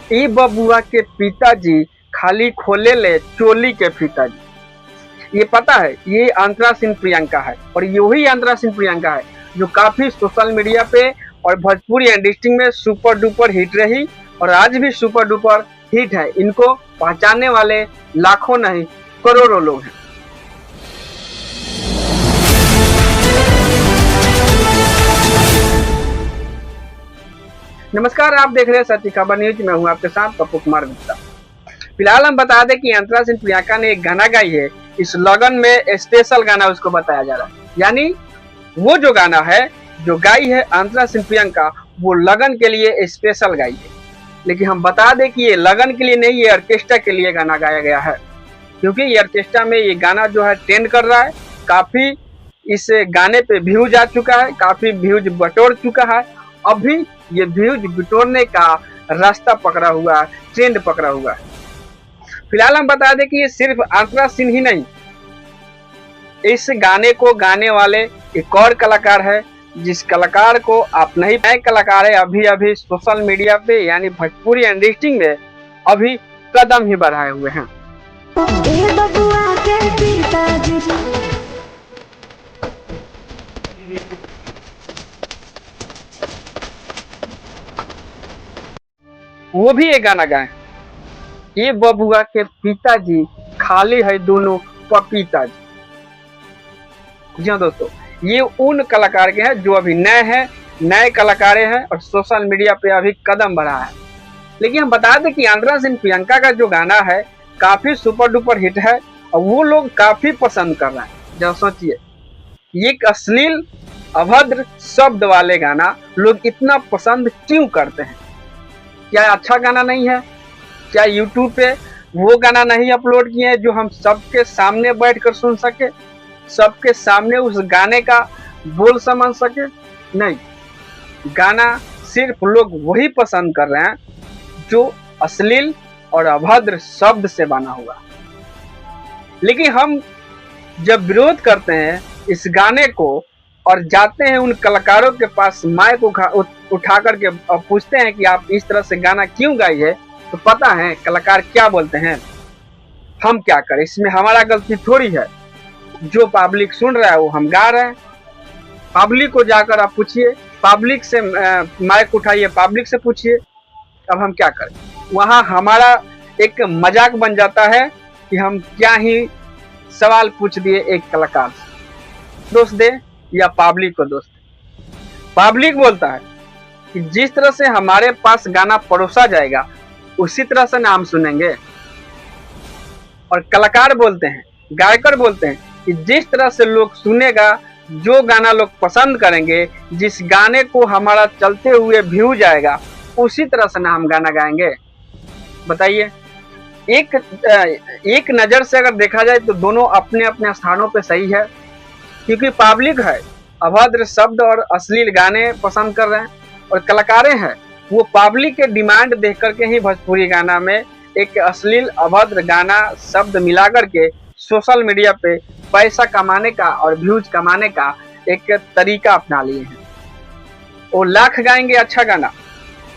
ई बबुआ के पिताजी खाली खोले ले चोली के पिताजी। ये पता है, ये अंतरा सिंह प्रियंका है और यही अंतरा सिंह प्रियंका है जो काफी सोशल मीडिया पे और भोजपुरी इंडस्ट्री में सुपर डुपर हिट रही और आज भी सुपर डुपर हिट है। इनको पहचानने वाले लाखों नहीं करोड़ों लोग हैं। नमस्कार, आप देख रहे हैं सच्ची खबर न्यूज। मैं हूं आपके साथ पप्पू कुमार गुप्ता। फिलहाल हम बता दें कि अंतरा सिंह प्रियंका ने एक गाना गाई है। इस लगन में स्पेशल गाना उसको बताया जा रहा है, यानी वो जो गाना है जो गाई है अंतरा सिंह प्रियंका, वो लगन के लिए स्पेशल गाई है। लेकिन हम बता दें कि ये लगन के लिए नहीं, ये ऑर्केस्ट्रा के लिए गाना गाया गया है, क्योंकि ये ऑर्केस्ट्रा में ये गाना जो है ट्रेंड कर रहा है। काफी इस गाने पे व्यूज आ चुका है, काफी व्यूज बटोर चुका है। अभी ये व्यूज बिटोरने का रास्ता पकड़ा हुआ है, ट्रेंड पकड़ा हुआ है। फिलहाल हम बता दें कि ये सिर्फ अंतरा सिंह ही नहीं, इस गाने को गाने वाले एक और कलाकार है, जिस कलाकार को आप नहीं, नए कलाकार है, अभी सोशल मीडिया पे यानी भोजपुरी इंडस्ट्री में अभी कदम ही बढ़ाए हुए हैं। वो भी एक गाना गाए, ये बबुआ के पिताजी खाली है दोनों पपीता जी। जी हाँ दोस्तों, ये उन कलाकार के हैं जो अभी नए हैं, नए कलाकार हैं और सोशल मीडिया पे अभी कदम बढ़ा है। लेकिन हम बता दें कि अंतरा सिंह प्रियंका का जो गाना है काफी सुपर डुपर हिट है और वो लोग काफी पसंद कर रहे हैं। जब सोचिए, एक अश्लील अभद्र शब्द वाले गाना लोग इतना पसंद क्यों करते हैं? क्या अच्छा गाना नहीं है? क्या यूट्यूब पे वो गाना नहीं अपलोड किए हैं जो हम सबके सामने बैठकर सुन सके, सबके सामने उस गाने का बोल समझ सके? नहीं, गाना सिर्फ लोग वही पसंद कर रहे हैं जो अश्लील और अभद्र शब्द से बना हुआ। लेकिन हम जब विरोध करते हैं इस गाने को और जाते हैं उन कलाकारों के पास माइक उठा करके और पूछते हैं कि आप इस तरह से गाना क्यों गाई है, तो पता है कलाकार क्या बोलते हैं? हम क्या करें, इसमें हमारा गलती थोड़ी है। जो पब्लिक सुन रहा है वो हम गा रहे हैं। पब्लिक को जाकर आप पूछिए, पब्लिक से माइक उठाइए, पब्लिक से पूछिए। अब हम क्या करें? वहाँ हमारा एक मजाक बन जाता है कि हम क्या ही सवाल पूछ दिए एक कलाकार से। दोष दे या पब्लिक को दोष दे? पब्लिक बोलता है कि जिस तरह से हमारे पास गाना परोसा जाएगा उसी तरह से नाम सुनेंगे, और कलाकार बोलते हैं, गायकर बोलते हैं कि जिस तरह से लोग सुनेगा, जो गाना लोग पसंद करेंगे, जिस गाने को हमारा चलते हुए व्यू जाएगा उसी तरह से ना हम गाना गाएंगे। बताइए, एक नज़र से अगर देखा जाए तो दोनों अपने अपने स्थानों पे सही है, क्योंकि पब्लिक है अभद्र शब्द और अश्लील गाने पसंद कर रहे हैं, और कलाकारें हैं वो पब्लिक के डिमांड देख करके ही भोजपुरी गाना में एक अश्लील अभद्र गाना शब्द मिला करके सोशल मीडिया पे पैसा कमाने का और व्यूज कमाने का एक तरीका अपना लिए हैं। वो लाख गाएंगे अच्छा गाना,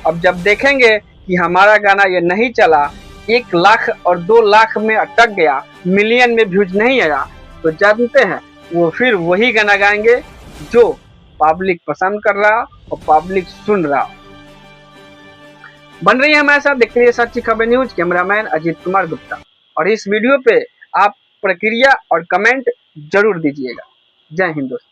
अब जब देखेंगे कि हमारा गाना ये नहीं चला, 1 लाख और 2 लाख में अटक गया, मिलियन में व्यूज नहीं आया, तो जानते हैं वो फिर वही गाना गाएंगे जो पब्लिक पसंद कर रहा और पब्लिक सुन रहा। बन रही है हमारे साथ, देखते रहिए सच्ची खबर न्यूज। कैमरामैन अजीत कुमार गुप्ता। और इस वीडियो पे आप प्रक्रिया और कमेंट जरूर दीजिएगा। जय हिंद दोस्तों।